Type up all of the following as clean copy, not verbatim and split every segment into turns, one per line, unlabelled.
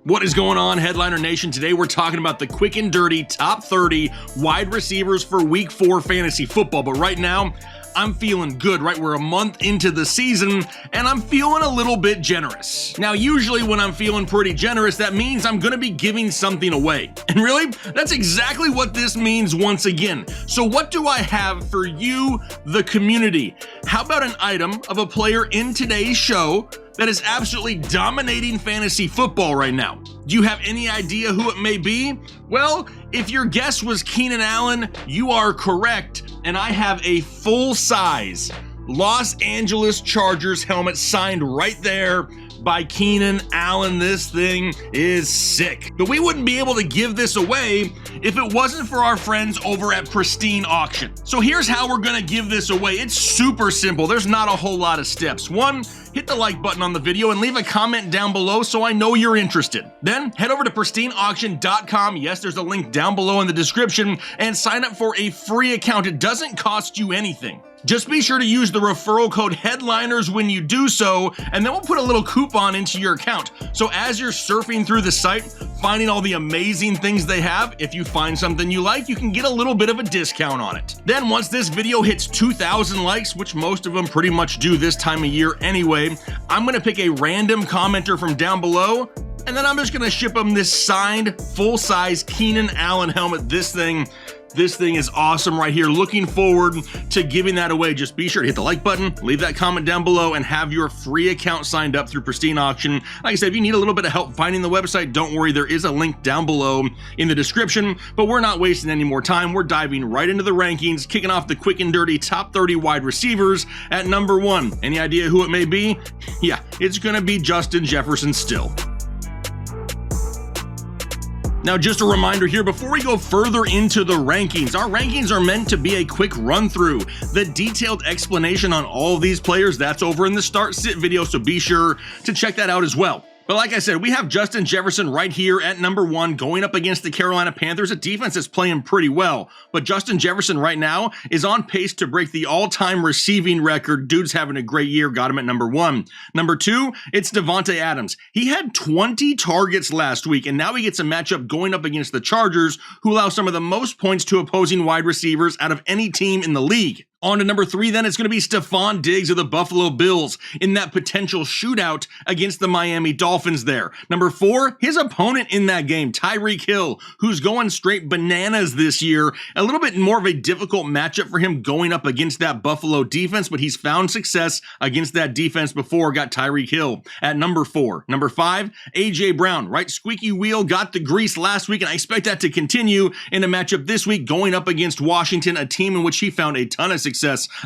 What is going on, Headliner Nation? Today we're talking about the quick and dirty top 30 wide receivers for week 4 fantasy football. But right now, I'm feeling good, right? We're a month into the season, and I'm feeling a little bit generous. Now, usually when I'm feeling pretty generous, that means I'm gonna be giving something away. And really, that's exactly what this means once again. So what do I have for you, the community? How about an item of a player in today's show that is absolutely dominating fantasy football right now? Do you have any idea who it may be? Well, if your guess was Keenan Allen, you are correct, and I have a full-size Los Angeles Chargers helmet signed right there by Keenan Allen. This thing is sick. But we wouldn't be able to give this away if it wasn't for our friends over at Pristine Auction. So here's how we're gonna give this away. It's super simple. There's not a whole lot of steps. One, hit the like button on the video and leave a comment down below so I know you're interested. Then head over to pristineauction.com. Yes, there's a link down below in the description, and sign up for a free account. It doesn't cost you anything. Just be sure to use the referral code HEADLINERS when you do so, and then we'll put a little coupon into your account. So as you're surfing through the site, finding all the amazing things they have, if you find something you like, you can get a little bit of a discount on it. Then once this video hits 2,000 likes, which most of them pretty much do this time of year anyway, I'm gonna pick a random commenter from down below, and then I'm just gonna ship them this signed, full-size Keenan Allen helmet. This thing is awesome right here. Looking forward to giving that away. Just be sure to hit the like button, leave that comment down below, and have your free account signed up through Pristine Auction. Like I said, if you need a little bit of help finding the website, don't worry, there is a link down below in the description. But we're not wasting any more time. We're diving right into the rankings, kicking off the quick and dirty top 30 wide receivers at number 1. Any idea who it may be? Yeah, it's gonna be Justin Jefferson still. Now, just a reminder here, before we go further into the rankings, our rankings are meant to be a quick run through. The detailed explanation on all of these players, that's over in the start sit video, so be sure to check that out as well. But like I said, we have Justin Jefferson right here at number 1 going up against the Carolina Panthers, a defense that's playing pretty well. But Justin Jefferson right now is on pace to break the all-time receiving record. Dude's having a great year, got him at number 1. Number 2, it's Davante Adams. He had 20 targets last week, and now he gets a matchup going up against the Chargers, who allow some of the most points to opposing wide receivers out of any team in the league. On to number 3, then, it's going to be Stephon Diggs of the Buffalo Bills in that potential shootout against the Miami Dolphins there. Number 4, his opponent in that game, Tyreek Hill, who's going straight bananas this year. A little bit more of a difficult matchup for him going up against that Buffalo defense, but he's found success against that defense before, got Tyreek Hill at number 4. Number 5, A.J. Brown, right? Squeaky wheel got the grease last week, and I expect that to continue in a matchup this week going up against Washington, a team in which he found a ton of success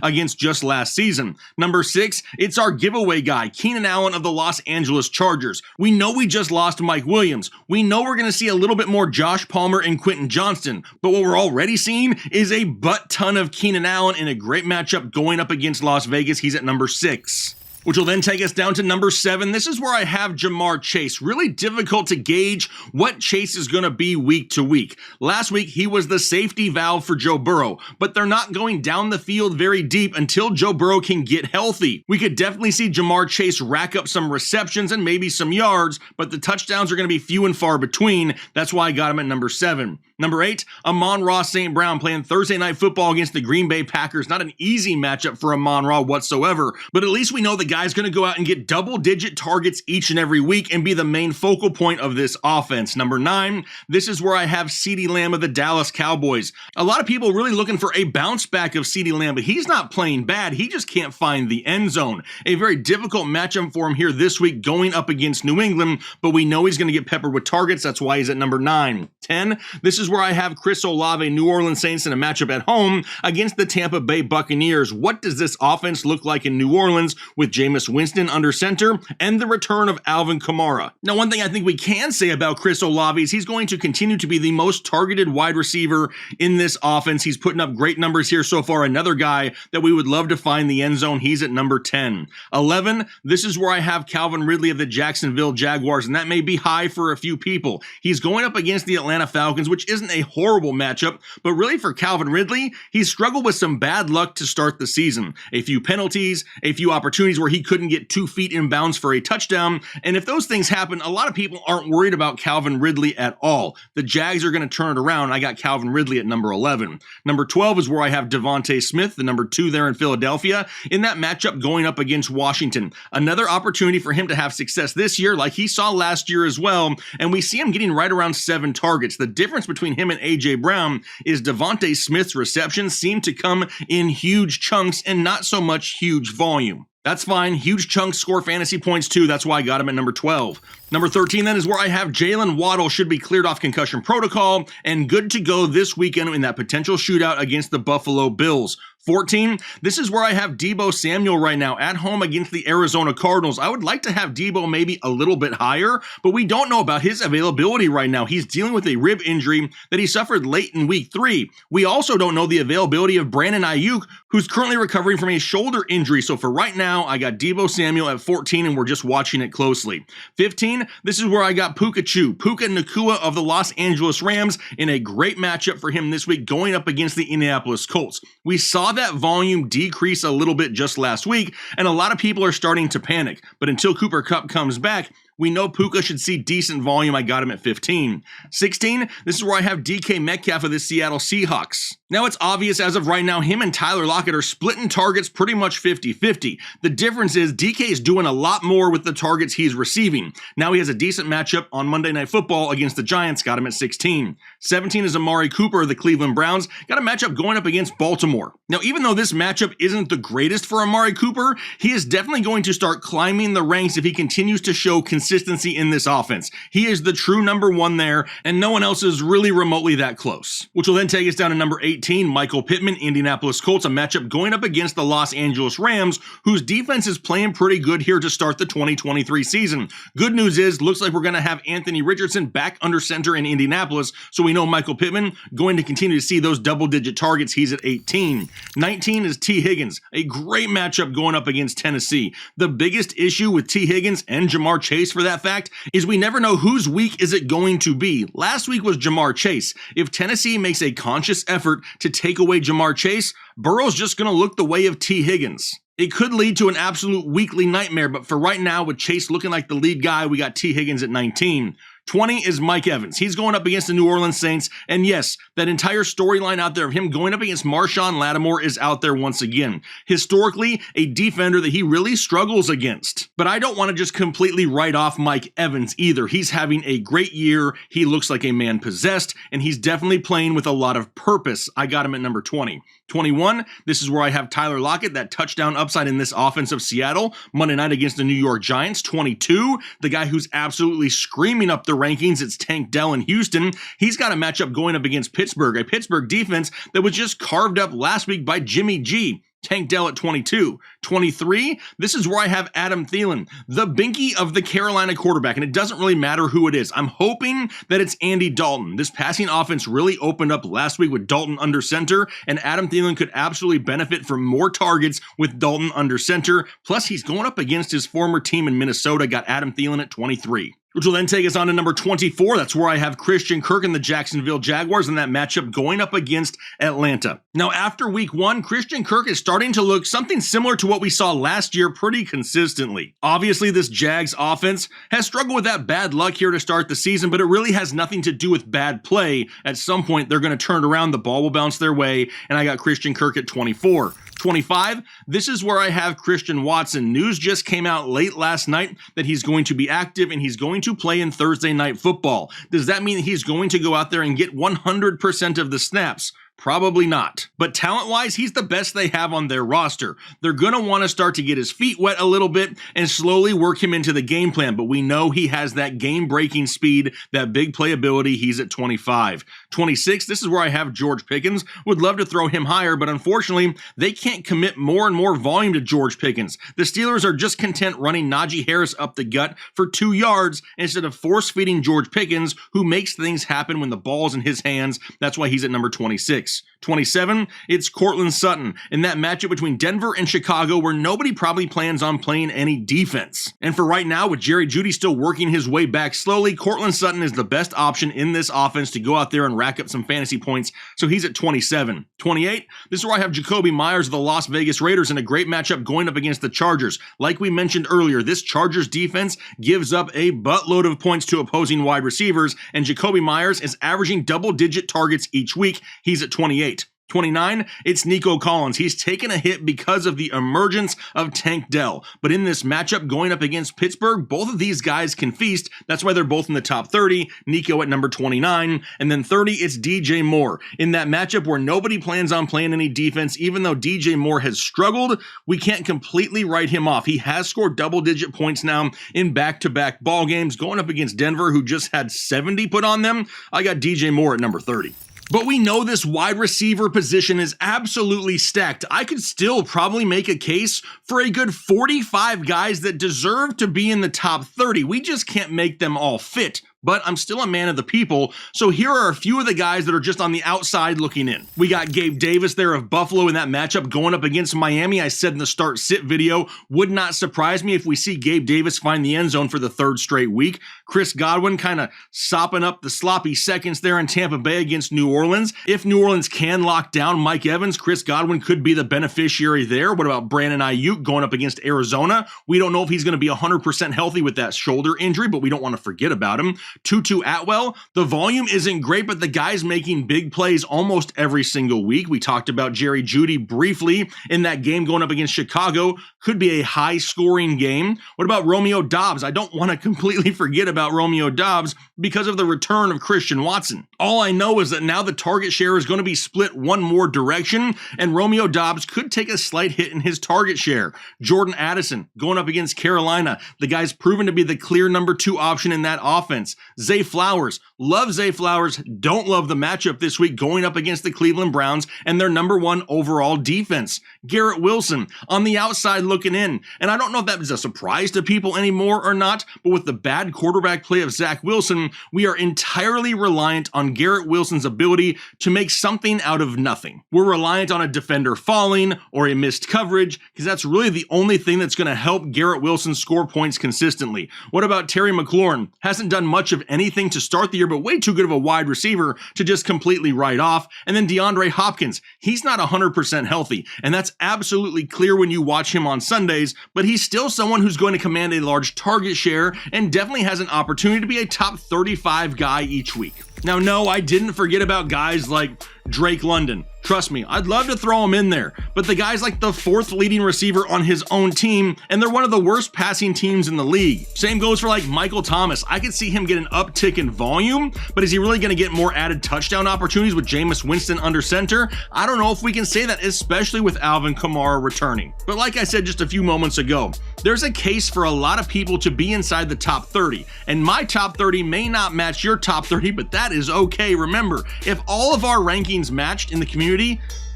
against just last season. Number 6, it's our giveaway guy, Keenan Allen of the Los Angeles Chargers. We know we just lost Mike Williams. We know we're going to see a little bit more Josh Palmer and Quentin Johnston, but what we're already seeing is a butt ton of Keenan Allen in a great matchup going up against Las Vegas. He's at number 6. Which will then take us down to number 7. This is where I have Ja'Marr Chase. Really difficult to gauge what Chase is going to be week to week. Last week, he was the safety valve for Joe Burrow, but they're not going down the field very deep until Joe Burrow can get healthy. We could definitely see Ja'Marr Chase rack up some receptions and maybe some yards, but the touchdowns are going to be few and far between. That's why I got him at number 7. Number 8, Amon-Ra St. Brown playing Thursday Night Football against the Green Bay Packers. Not an easy matchup for Amon-Ra whatsoever, but at least we know the guy's going to go out and get double-digit targets each and every week and be the main focal point of this offense. Number 9, this is where I have CeeDee Lamb of the Dallas Cowboys. A lot of people really looking for a bounce back of CeeDee Lamb, but he's not playing bad. He just can't find the end zone. A very difficult matchup for him here this week going up against New England, but we know he's going to get peppered with targets. That's why he's at number 9. 10, this is where I have Chris Olave, New Orleans Saints, in a matchup at home against the Tampa Bay Buccaneers. What does this offense look like in New Orleans with Jameis Winston under center and the return of Alvin Kamara? Now, one thing I think we can say about Chris Olave is he's going to continue to be the most targeted wide receiver in this offense. He's putting up great numbers here so far. Another guy that we would love to find the end zone. He's at number 10. 11, this is where I have Calvin Ridley of the Jacksonville Jaguars, and that may be high for a few people. He's going up against the Atlanta Falcons, which is isn't a horrible matchup, but really for Calvin Ridley, he's struggled with some bad luck to start the season. A few penalties, a few opportunities where he couldn't get 2 feet in bounds for a touchdown, and if those things happen, a lot of people aren't worried about Calvin Ridley at all. The Jags are going to turn it around. I got Calvin Ridley at number 11. Number 12 is where I have Devontae Smith, the number 2 there in Philadelphia, in that matchup going up against Washington. Another opportunity for him to have success this year, like he saw last year as well, and we see him getting right around 7 targets. The difference between him and A.J. Brown is Devontae Smith's receptions seem to come in huge chunks and not so much huge volume. That's fine. Huge chunks score fantasy points too. That's why I got him at number 12. Number 13 then is where I have Jalen Waddle, should be cleared off concussion protocol and good to go this weekend in that potential shootout against the Buffalo Bills. 14, this is where I have Deebo Samuel right now at home against the Arizona Cardinals. I would like to have Deebo maybe a little bit higher, but we don't know about his availability right now. He's dealing with a rib injury that he suffered late in week 3. We also don't know the availability of Brandon Ayuk, who's currently recovering from a shoulder injury. So for right now, I got Deebo Samuel at 14 and we're just watching it closely. 15, this is where I got Puka Nacua of the Los Angeles Rams in a great matchup for him this week going up against the Indianapolis Colts. We saw that volume decrease a little bit just last week, and a lot of people are starting to panic. But until Cooper Kupp comes back, we know Puka should see decent volume. I got him at 15. 16, this is where I have DK Metcalf of the Seattle Seahawks. Now it's obvious as of right now, him and Tyler Lockett are splitting targets pretty much 50-50. The difference is DK is doing a lot more with the targets he's receiving. Now he has a decent matchup on Monday Night Football against the Giants, got him at 16. 17 is Amari Cooper of the Cleveland Browns, got a matchup going up against Baltimore. Now even though this matchup isn't the greatest for Amari Cooper, he is definitely going to start climbing the ranks if he continues to show consistency in this offense. He is the true number 1 there, and no one else is really remotely that close. Which will then take us down to number 18, Michael Pittman, Indianapolis Colts, a matchup going up against the Los Angeles Rams, whose defense is playing pretty good here to start the 2023 season. Good news is, looks like we're going to have Anthony Richardson back under center in Indianapolis, so we know Michael Pittman going to continue to see those double-digit targets. He's at 18. 19 is T. Higgins, a great matchup going up against Tennessee. The biggest issue with T. Higgins and Jamar Chase for that fact is we never know whose week is it going to be. Last week was Jamar Chase. If Tennessee makes a conscious effort to take away Jamar Chase, Burrow's just going to look the way of T. Higgins. It could lead to an absolute weekly nightmare, but for right now, with Chase looking like the lead guy, we got T. Higgins at 19. 20 is Mike Evans. He's going up against the New Orleans Saints, and yes, that entire storyline out there of him going up against Marshawn Lattimore is out there once again. Historically, a defender that he really struggles against. But I don't want to just completely write off Mike Evans either. He's having a great year, he looks like a man possessed, and he's definitely playing with a lot of purpose. I got him at number 20. 21, this is where I have Tyler Lockett, that touchdown upside in this offense of Seattle, Monday night against the New York Giants. 22, the guy who's absolutely screaming up the rankings, it's Tank Dell in Houston. He's got a matchup going up against Pittsburgh, a Pittsburgh defense that was just carved up last week by Jimmy G. Tank Dell at 22. 23, this is where I have Adam Thielen, the binky of the Carolina quarterback, and it doesn't really matter who it is. I'm hoping that it's Andy Dalton. This passing offense really opened up last week with Dalton under center, and Adam Thielen could absolutely benefit from more targets with Dalton under center. Plus, he's going up against his former team in Minnesota, got Adam Thielen at 23. Which will then take us on to number 24. That's where I have Christian Kirk and the Jacksonville Jaguars in that matchup going up against Atlanta. Now, after week 1, Christian Kirk is starting to look something similar to what we saw last year pretty consistently. Obviously, this Jags offense has struggled with that bad luck here to start the season, but it really has nothing to do with bad play. At some point, they're going to turn around, the ball will bounce their way, and I got Christian Kirk at 24. 25, this is where I have Christian Watson. News just came out late last night that he's going to be active and he's going to play in Thursday Night Football. Does that mean he's going to go out there and get 100% of the snaps? Probably not. But talent-wise, he's the best they have on their roster. They're going to want to start to get his feet wet a little bit and slowly work him into the game plan, but we know he has that game-breaking speed, that big playability. He's at 25. 26, this is where I have George Pickens. Would love to throw him higher, but unfortunately, they can't commit more and more volume to George Pickens. The Steelers are just content running Najee Harris up the gut for 2 yards instead of force-feeding George Pickens, who makes things happen when the ball's in his hands. That's why he's at number 26. 26. 27, it's Courtland Sutton in that matchup between Denver and Chicago where nobody probably plans on playing any defense. And for right now, with Jerry Jeudy still working his way back slowly, Courtland Sutton is the best option in this offense to go out there and rack up some fantasy points, so he's at 27. 28, this is where I have Jakobi Meyers of the Las Vegas Raiders in a great matchup going up against the Chargers. Like we mentioned earlier, this Chargers defense gives up a buttload of points to opposing wide receivers, and Jakobi Meyers is averaging double-digit targets each week. He's at 28. 29, it's Nico Collins. He's taken a hit because of the emergence of Tank Dell. But in this matchup going up against Pittsburgh, both of these guys can feast. That's why they're both in the top 30. Nico at number 29. And then 30, it's DJ Moore. In that matchup where nobody plans on playing any defense, even though DJ Moore has struggled, we can't completely write him off. He has scored double-digit points now in back-to-back ball games. Going up against Denver, who just had 70 put on them, I got DJ Moore at number 30. But we know this wide receiver position is absolutely stacked. I could still probably make a case for a good 45 guys that deserve to be in the top 30. We just can't make them all fit. But I'm still a man of the people, so here are a few of the guys that are just on the outside looking in. We got Gabe Davis there of Buffalo in that matchup going up against Miami. I said in the start-sit video, would not surprise me if we see Gabe Davis find the end zone for the third straight week. Chris Godwin kind of sopping up the sloppy seconds there in Tampa Bay against New Orleans. If New Orleans can lock down Mike Evans, Chris Godwin could be the beneficiary there. What about Brandon Ayuk going up against Arizona? We don't know if he's going to be 100% healthy with that shoulder injury, but we don't want to forget about him. Tutu Atwell, the volume isn't great, but the guy's making big plays almost every single week. We talked about Jerry Jeudy briefly in that game going up against Chicago. Could be a high-scoring game. What about Romeo Doubs? I don't want to completely forget about Romeo Doubs because of the return of Christian Watson. All I know is that now the target share is going to be split one more direction, and Romeo Doubs could take a slight hit in his target share. Jordan Addison going up against Carolina. The guy's proven to be the clear number 2 option in that offense. Zay Flowers, love Zay Flowers, don't love the matchup this week going up against the Cleveland Browns and their number 1 overall defense. Garrett Wilson on the outside looking in, and I don't know if that is a surprise to people anymore or not, but with the bad quarterback play of Zach Wilson, we are entirely reliant on Garrett Wilson's ability to make something out of nothing. We're reliant on a defender falling or a missed coverage because that's really the only thing that's going to help Garrett Wilson score points consistently. What about Terry McLaurin? Hasn't done much of anything to start the year, but way too good of a wide receiver to just completely write off. And then DeAndre Hopkins, he's not 100% healthy, and that's absolutely clear when you watch him on Sundays, but he's still someone who's going to command a large target share and definitely has an opportunity to be a top 35 guy each week. Now, no, I didn't forget about guys like Drake London. Trust me, I'd love to throw him in there, but the guy's like the 4th leading receiver on his own team, and they're one of the worst passing teams in the league. Same goes for like Michael Thomas. I could see him get an uptick in volume, but is he really going to get more added touchdown opportunities with Jameis Winston under center? I don't know if we can say that, especially with Alvin Kamara returning. But like I said just a few moments ago, there's a case for a lot of people to be inside the top 30, and my top 30 may not match your top 30, but that is okay. Remember, if all of our rankings matched in the community,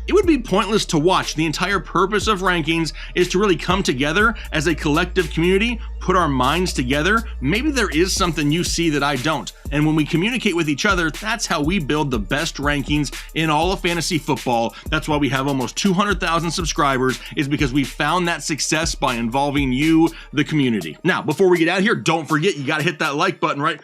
it would be pointless to watch. The entire purpose of rankings is to really come together as a collective community, put our minds together. Maybe there is something you see that I don't. And when we communicate with each other, that's how we build the best rankings in all of fantasy football. That's why we have almost 200,000 subscribers, is because we found that success by involving you, the community. Now, before we get out of here, don't forget, you got to hit that like button, right?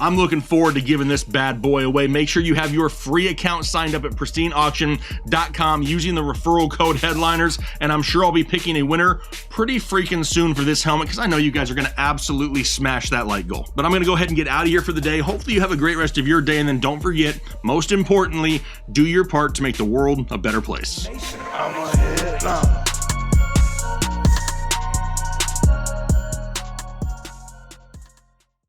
I'm looking forward to giving this bad boy away. Make sure you have your free account signed up at pristineauction.com using the referral code Headliners, and I'm sure I'll be picking a winner pretty freaking soon for this helmet because I know you guys are going to absolutely smash that like goal. But I'm going to go ahead and get out of here for the day. Hopefully you have a great rest of your day, and then don't forget, most importantly, do your part to make the world a better place.